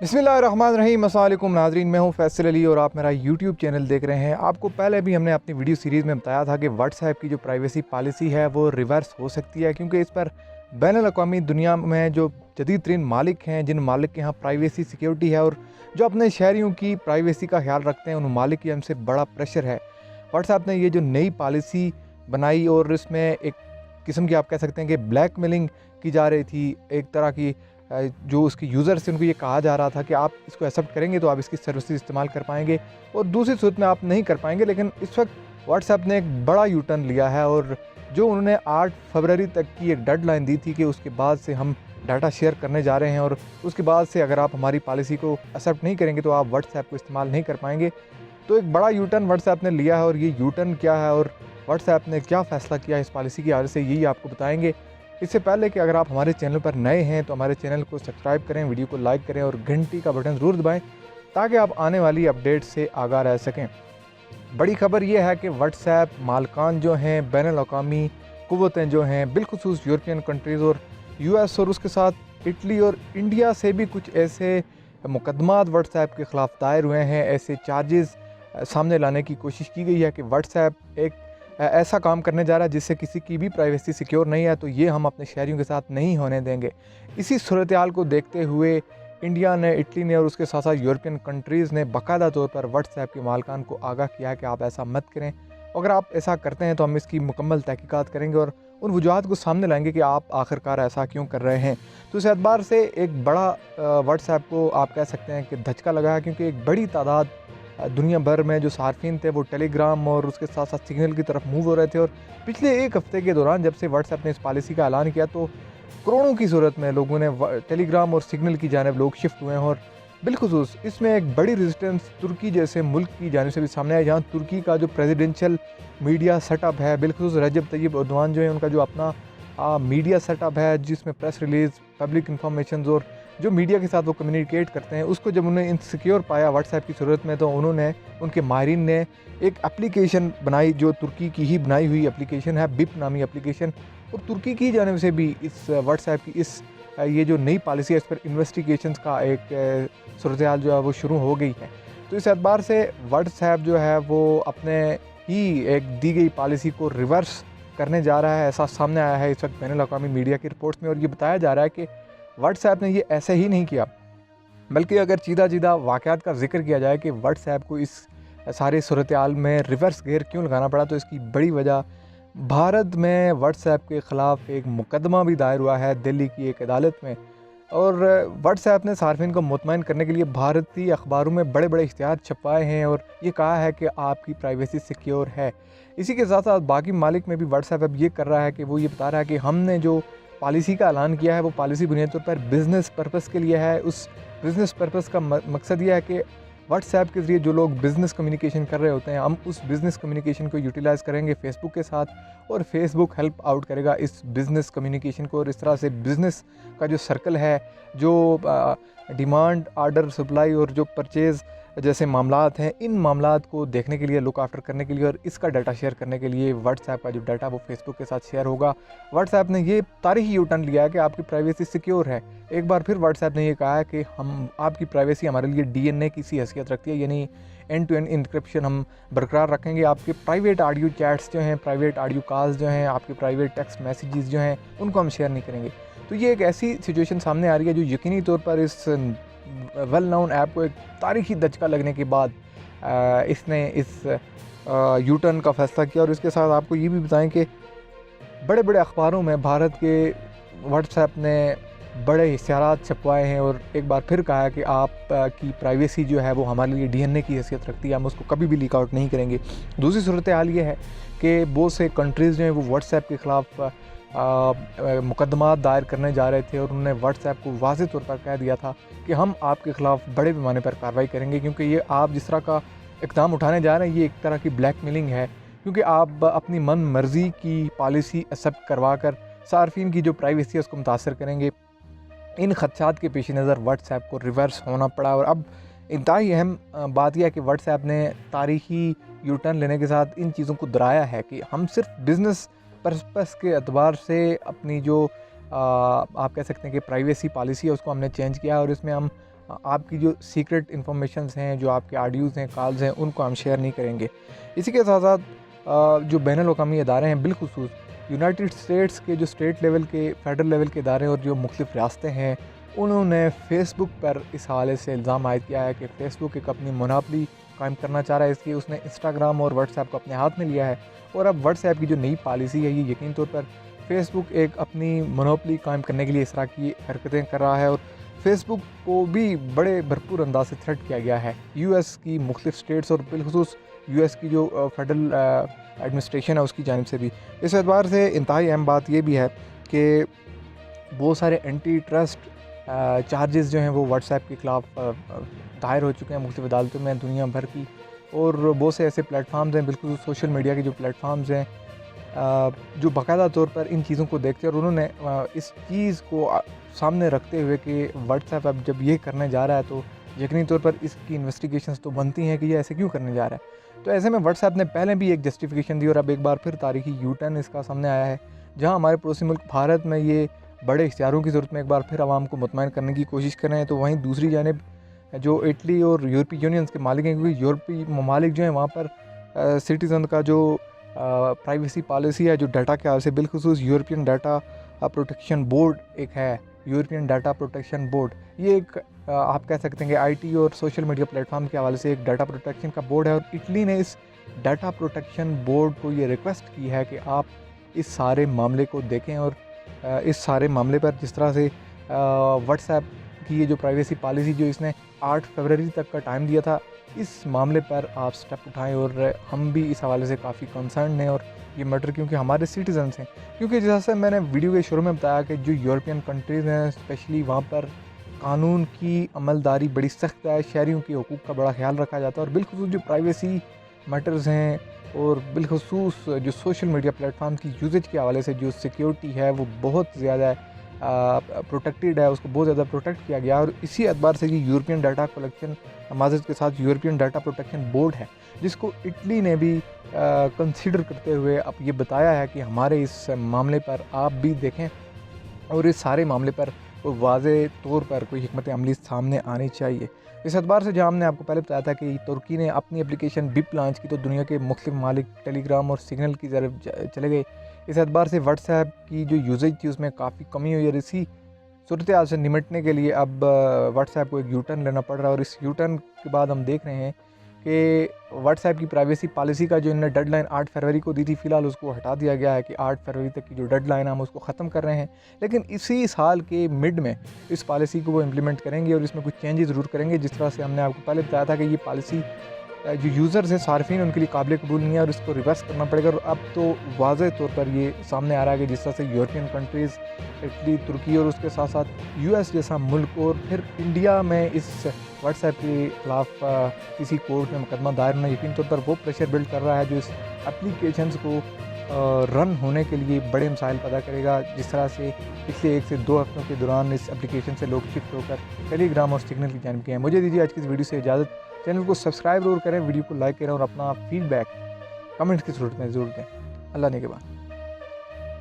बिस्मिल्लाहिर्रहमानिर्रहीम। अस्सलाम वालेकुम नाज़रीन, मैं हूं फैसल अली और आप मेरा यूट्यूब चैनल देख रहे हैं। आपको पहले भी हमने अपनी वीडियो सीरीज़ में बताया था कि व्हाट्सएप की जो प्राइवेसी पॉलिसी है वो रिवर्स हो सकती है, क्योंकि इस पर बैनुल-अक़वामी दुनिया में जो जदीद तरीन मालिक हैं, जिन मालिक के यहाँ प्राइवेसी सिक्योरिटी है और जो अपने शहरियों की प्राइवेसी का ख्याल रखते हैं, उन मालिक की हमसे बड़ा प्रेशर है। व्हाट्सएप ने ये जो नई पॉलिसी बनाई और इसमें एक किस्म की आप कह सकते हैं कि ब्लैकमेलिंग की जा रही थी, एक तरह की जो उसके यूज़र से उनको ये कहा जा रहा था कि आप इसको एक्सेप्ट करेंगे तो आप इसकी सर्विसेज इस्तेमाल कर पाएंगे और दूसरी सूरत में आप नहीं कर पाएंगे। लेकिन इस वक्त व्हाट्सएप ने एक बड़ा यू टर्न लिया है और जो उन्होंने 8 फरवरी तक की एक डेडलाइन दी थी कि उसके बाद से हम डाटा शेयर करने जा रहे हैं और उसके बाद से अगर आप हमारी पॉलिसी को एक्सेप्ट नहीं करेंगे तो आप व्हाट्सएप को इस्तेमाल नहीं कर पाएंगे। तो एक बड़ा यू टर्न व्हाट्सएप ने लिया है और ये यू टर्न क्या है और व्हाट्सएप ने क्या फ़ैसला किया इस पॉलिसी की वजह से, यही आपको बताएंगे। इससे पहले कि अगर आप हमारे चैनल पर नए हैं तो हमारे चैनल को सब्सक्राइब करें, वीडियो को लाइक करें और घंटी का बटन ज़रूर दबाएं ताकि आप आने वाली अपडेट से आगाह रह सकें। बड़ी खबर यह है कि व्हाट्सएप मालकान जो हैं, बैनुल-अक़वामी क़ुव्वतें जो हैं, बिलख़ुसूस यूरोपियन कंट्रीज़ और यूएस और उसके साथ इटली और इंडिया से भी कुछ ऐसे मुकदमात व्हाट्सएप के ख़िलाफ़ दायर हुए हैं। ऐसे चार्जेस सामने लाने की कोशिश की गई है कि व्हाट्सएप एक ऐसा काम करने जा रहा है जिससे किसी की भी प्राइवेसी सिक्योर नहीं है, तो ये हम अपने शहरियों के साथ नहीं होने देंगे। इसी सूरत-ए-हाल को देखते हुए इंडिया ने, इटली ने और उसके साथ साथ यूरोपियन कंट्रीज़ ने बाकायदा तौर पर व्हाट्सएप के मालिकान को आगाह किया है कि आप ऐसा मत करें। अगर आप ऐसा करते हैं तो हम इसकी मुकम्मल तहकीकात करेंगे और उन वजूहात को सामने लाएंगे कि आप आखिरकार ऐसा क्यों कर रहे हैं। तो इस एतबार से एक बड़ा व्हाट्सएप को आप कह सकते हैं कि धचका लगा है, क्योंकि एक बड़ी तादाद दुनिया भर में जो सार्फिन थे वो टेलीग्राम और उसके साथ साथ सिग्नल की तरफ मूव हो रहे थे। और पिछले एक हफ़्ते के दौरान जब से व्हाट्सएप ने इस पॉलिसी का ऐलान किया तो करोड़ों की सूरत में लोगों ने टेलीग्राम और सिग्नल की जानिब लोग शिफ्ट हुए हैं। और बिलखुसूस इसमें एक बड़ी रेजिस्टेंस तुर्की जैसे मुल्क की जानिब से भी सामने आया, जहाँ तुर्की का जो प्रेसिडेंशियल मीडिया सेटअप है, बिलखुसूस रजब तैयब एर्दोगान जो है उनका जो अपना मीडिया सेटअप है जिसमें प्रेस रिलीज़, पब्लिक इंफॉर्मेशन और जो मीडिया के साथ वो कम्युनिकेट करते हैं, उसको जब उन्होंने इनसिक्योर पाया व्हाट्सएप की सूरत में, तो उन्होंने, उनके माहिरीन ने एक एप्लीकेशन बनाई जो तुर्की की ही बनाई हुई एप्लीकेशन है, बिप नामी एप्लीकेशन। और तुर्की की जानिब से भी इस व्हाट्सएप की इस ये जो नई पॉलिसी है इस पर इन्वेस्टिगेशंस का एक सूरत-ए-हाल जो है वो शुरू हो गई है। तो इस एतबार से व्हाट्सएप जो है वो अपने ही एक दी गई पॉलिसी को रिवर्स करने जा रहा है, ऐसा सामने आया है इस वक्त बैनुल-अक़वामी मीडिया की रिपोर्ट्स में। और ये बताया जा रहा है कि व्हाट्सएप ने ये ऐसे ही नहीं किया, बल्कि अगर सीधा वाक़यात का ज़िक्र किया जाए कि व्हाट्सएप को इस सारे सूरत-ए-हाल में रिवर्स गियर क्यों लगाना पड़ा, तो इसकी बड़ी वजह भारत में व्हाट्सएप के ख़िलाफ़ एक मुकदमा भी दायर हुआ है दिल्ली की एक अदालत में। और व्हाट्सएप ने सार्फिन को मुतमईन करने के लिए भारतीय अखबारों में बड़े बड़े इश्तिहार छपवाए हैं और ये कहा है कि आपकी प्राइवेसी सिक्योर है। इसी के साथ साथ बाकी ममालिक में भी व्हाट्सएप अब ये कर रहा है कि वो ये बता रहा है कि हमने जो पॉलिसी का ऐलान किया है वो पॉलिसी बुनियादी तौर पर बिज़नेस पर्पस के लिए है। उस बिज़नेस पर्पस का मकसद ये है कि व्हाट्सएप के ज़रिए जो लोग बिज़नेस कम्युनिकेशन कर रहे होते हैं, हम उस बिज़नेस कम्युनिकेशन को यूटिलाइज़ करेंगे फेसबुक के साथ और फेसबुक हेल्प आउट करेगा इस बिज़नेस कम्युनिकेशन को। और इस तरह से बिज़नेस का जो सर्कल है, जो डिमांड, आर्डर, सप्लाई और जो परचेज़ जैसे मामलात हैं, इन मामलात को देखने के लिए, लुक आफ्टर करने के लिए और इसका डाटा शेयर करने के लिए व्हाट्सएप का जो डाटा वो फेसबुक के साथ शेयर होगा। व्हाट्सएप ने ये तारीखी यू टर्न लिया है कि आपकी प्राइवेसी सिक्योर है। एक बार फिर व्हाट्सएप ने ये कहा है कि हम, आपकी प्राइवेसी हमारे लिए डीएनए की सी हैसियत रखती है, यानी एंड टू एंड इंक्रिप्शन हम बरकरार रखेंगे। आपके प्राइवेट ऑडियो चैट्स जो हैं, प्राइवेट ऑडियो कॉल्स जो हैं, आपके प्राइवेट टेक्स्ट मैसेजेस जो हैं, उनको हम शेयर नहीं करेंगे। तो ये एक ऐसी सिचुएशन सामने आ रही है जो यकीनी तौर पर इस वेल नोन ऐप को एक तारीखी धचका लगने के बाद इसने इस यू टर्न का फ़ैसला किया। और इसके साथ आपको ये भी बताएं कि बड़े बड़े अखबारों में भारत के व्हाट्सएप ने बड़े इश्तिहारात छपवाए हैं और एक बार फिर कहा है कि आप की प्राइवेसी जो है वो हमारे लिए डीएनए की हैसियत रखती है, हम उसको कभी भी लीक आउट नहीं करेंगे। दूसरी सूरत-ए-हाल ये है कि बहुत से कंट्रीज़ जो हैं वो व्हाट्सएप के ख़िलाफ़ मुकदमा दायर करने जा रहे थे और उन्होंने व्हाट्सएप को वाज़ेह तौर पर कह दिया था कि हम आपके ख़िलाफ़ बड़े पैमाने पर कार्रवाई करेंगे, क्योंकि ये आप जिस तरह का इक़दाम उठाने जा रहे हैं ये एक तरह की ब्लैकमेलिंग है, क्योंकि आप अपनी मन मर्ज़ी की पॉलिसी एक्सेप्ट करवा कर सार्फिन की जो प्राइवेसी है उसको मुतासर करेंगे। इन खदशात के पेश नज़र व्हाट्सएप को रिवर्स होना पड़ा। और अब इंतहाई अहम बात यह है कि व्हाट्सएप ने तारीखी यू टर्न लेने के साथ इन चीज़ों को दोहराया है कि हम सिर्फ बिज़नेस पर्पस के एतबार से अपनी जो आप कह सकते हैं कि प्राइवेसी पॉलिसी है उसको हमने चेंज किया और इसमें हम آپ کی جو سیکرٹ انفارمیشنز ہیں، جو آپ کے آڈیوز ہیں، کالز ہیں، ان کو ہم شیئر نہیں کریں گے۔ اسی کے ساتھ ساتھ جو بین الاقوامی ادارے ہیں، بالخصوص یونائٹڈ اسٹیٹس کے جو اسٹیٹ لیول کے، فیڈرل لیول کے ادارے اور جو مختلف ریاستیں ہیں، انہوں نے فیس بک پر اس حوالے سے الزام عائد کیا ہے کہ فیس بک ایک اپنی مناپلی قائم کرنا چاہ رہا ہے، اس لیے اس نے انسٹاگرام اور واٹس ایپ کو اپنے ہاتھ میں لیا ہے، اور اب واٹس ایپ کی جو نئی پالیسی ہے یہ یقین طور پر فیس بک ایک اپنی منوپلی قائم کرنے کے لیے اس طرح کی حرکتیں کر رہا ہے، اور فیس بک کو بھی بڑے بھرپور انداز سے تھریٹ کیا گیا ہے یو ایس کی مختلف اسٹیٹس اور بالخصوص یو ایس کی جو فیڈرل ایڈمنسٹریشن ہے اس کی جانب سے بھی۔ اس اعتبار سے انتہائی اہم بات یہ بھی ہے کہ بہت سارے اینٹی ٹرسٹ چارجز جو ہیں وہ واٹس ایپ کے خلاف دائر ہو چکے ہیں مختلف عدالتوں میں دنیا بھر کی، اور بہت سے ایسے پلیٹ فارمز ہیں، بالکل سوشل میڈیا کے جو پلیٹ فارمز ہیں جو باقاعدہ طور پر ان چیزوں کو دیکھتے ہیں، اور انہوں نے اس چیز کو سامنے رکھتے ہوئے کہ واٹس ایپ اب جب یہ کرنے جا رہا ہے تو یقینی طور پر اس کی انویسٹیگیشنز تو بنتی ہیں کہ یہ ایسے کیوں کرنے جا رہا ہے۔ تو ایسے میں واٹس ایپ نے پہلے بھی ایک جسٹیفیکیشن دی، اور اب ایک بار پھر تاریخی یو ٹرن اس کا سامنے آیا ہے، جہاں ہمارے پڑوسی ملک بھارت میں یہ بڑے اختیاروں کی ضرورت میں ایک بار پھر عوام کو مطمئن کرنے کی کوشش کر رہے ہیں، تو وہیں دوسری جانب جو اٹلی اور یورپی یونینز کے مالک ہیں، کیونکہ یورپی ممالک جو ہیں وہاں پر سٹیزن کا جو پرائیویسی پالیسی ہے، جو ڈیٹا کے حوالے سے، بالخصوص یورپین ڈیٹا پروٹیکشن بورڈ ایک ہے، یورپین ڈیٹا پروٹیکشن بورڈ، یہ ایک آپ کہہ سکتے ہیں کہ آئی ٹی اور سوشل میڈیا پلیٹ فارم کے حوالے سے ایک ڈیٹا پروٹیکشن کا بورڈ ہے، اور اٹلی نے اس ڈیٹا پروٹیکشن بورڈ کو یہ ریکویسٹ کی ہے کہ آپ اس سارے معاملے کو دیکھیں، اور اس سارے معاملے پر جس طرح سے واٹس ایپ کی یہ جو پرائیویسی پالیسی جو اس نے 8 فروری تک کا ٹائم دیا تھا، اس معاملے پر آپ سٹیپ اٹھائیں، اور ہم بھی اس حوالے سے کافی کنسرن ہیں، اور یہ میٹر کیونکہ ہمارے سٹیزنس ہیں، کیونکہ جیسا میں نے ویڈیو کے شروع میں بتایا کہ جو یورپین کنٹریز ہیں اسپیشلی وہاں پر قانون کی عملداری بڑی سخت ہے، شہریوں کے حقوق کا بڑا خیال رکھا جاتا ہے، اور بالخصوص جو پرائیویسی میٹرز ہیں اور بالخصوص جو سوشل میڈیا پلیٹ فارم کی یوزیج کے حوالے سے جو سیکیورٹی ہے وہ بہت زیادہ پروٹیکٹیڈ ہے، اس کو بہت زیادہ پروٹیکٹ کیا گیا، اور اسی اعتبار سے یہ یورپین ڈیٹا کلیکشن معذرت کے ساتھ یورپین ڈیٹا پروٹیکشن بورڈ ہے، جس کو اٹلی نے بھی کنسیڈر کرتے ہوئے اب یہ بتایا ہے کہ ہمارے اس معاملے پر آپ بھی دیکھیں، اور اس سارے معاملے پر واضح طور پر کوئی حکمت عملی سامنے آنی چاہیے۔ اس اعتبار سے جہاں ہم نے آپ کو پہلے بتایا تھا کہ ترکی نے اپنی اپلیکیشن بپ لانچ کی، تو دنیا کے مختلف ممالک ٹیلی گرام اور سگنل کی طرف چلے گئے، اس اعتبار سے واٹس ایپ کی جو یوزیج تھی اس میں کافی کمی ہوئی، اور اسی صورتحال سے نمٹنے کے لیے اب واٹس ایپ کو ایک یو ٹرن لینا پڑ رہا ہے، اور اس یو ٹرن کے بعد ہم دیکھ رہے ہیں کہ واٹس ایپ کی پرائیویسی پالیسی کا جو انہوں نے ڈیڈ لائن 8 فروری کو دی تھی، فی الحال اس کو ہٹا دیا گیا ہے کہ 8 فروری تک کی جو ڈیڈ لائن ہے ہم اس کو ختم کر رہے ہیں، لیکن اسی سال کے مڈ میں اس پالیسی کو وہ امپلیمنٹ کریں گے، اور اس میں کچھ چینجز ضرور کریں گے، جس طرح سے ہم نے آپ کو پہلے بتایا تھا کہ یہ پالیسی جو یوزرز ہیں، صارفین، ان کے لیے قابل قبول نہیں ہے، اور اس کو ریورس کرنا پڑے گا، اور اب تو واضح طور پر یہ سامنے آ رہا ہے کہ جس طرح سے یورپین کنٹریز، اٹلی، ترکی اور اس کے ساتھ ساتھ یو ایس جیسا ملک، اور پھر انڈیا میں اس واٹس ایپ کے خلاف کسی کورٹ میں مقدمہ دائر ہونا یقین طور پر وہ پریشر بلڈ کر رہا ہے جو اس اپلیکیشنز کو رن ہونے کے لیے بڑے مسائل پیدا کرے گا، جس طرح سے پچھلے 1 سے 2 ہفتوں کے دوران اس اپلیکیشن سے لوگ شفٹ ہو کر ٹیلی گرام اور سگنل کی جانب گئے ہیں۔ مجھے دیجیے آج کی اس ویڈیو سے اجازت، چینل کو سبسکرائب ضرور کریں، ویڈیو کو لائک کریں، اور اپنا فیڈ بیک کمنٹس کی صورت میں ضرور دیں۔ اللہ نے کے بعد